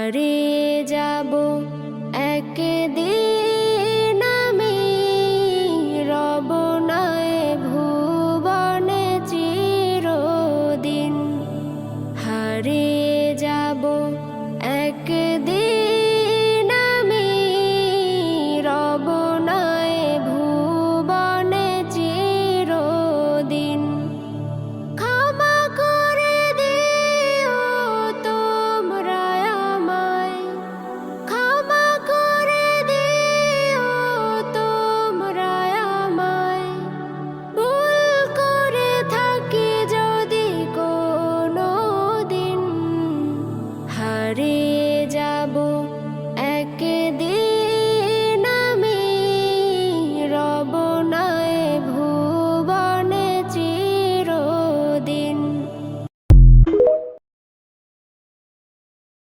হারিয়ে যাব একদিন আমি, রব নয় ভুবনে চিরদিন। হারিয়ে যাব একদিন আমি, রব নয় ভুবনে চিরদিন। ক্ষমা করে দিও তোমরা আমায়, ক্ষমা করে দিও তোমরা আমায়, ভুল করে থাকি যদি কোনো দিন। হারিয়ে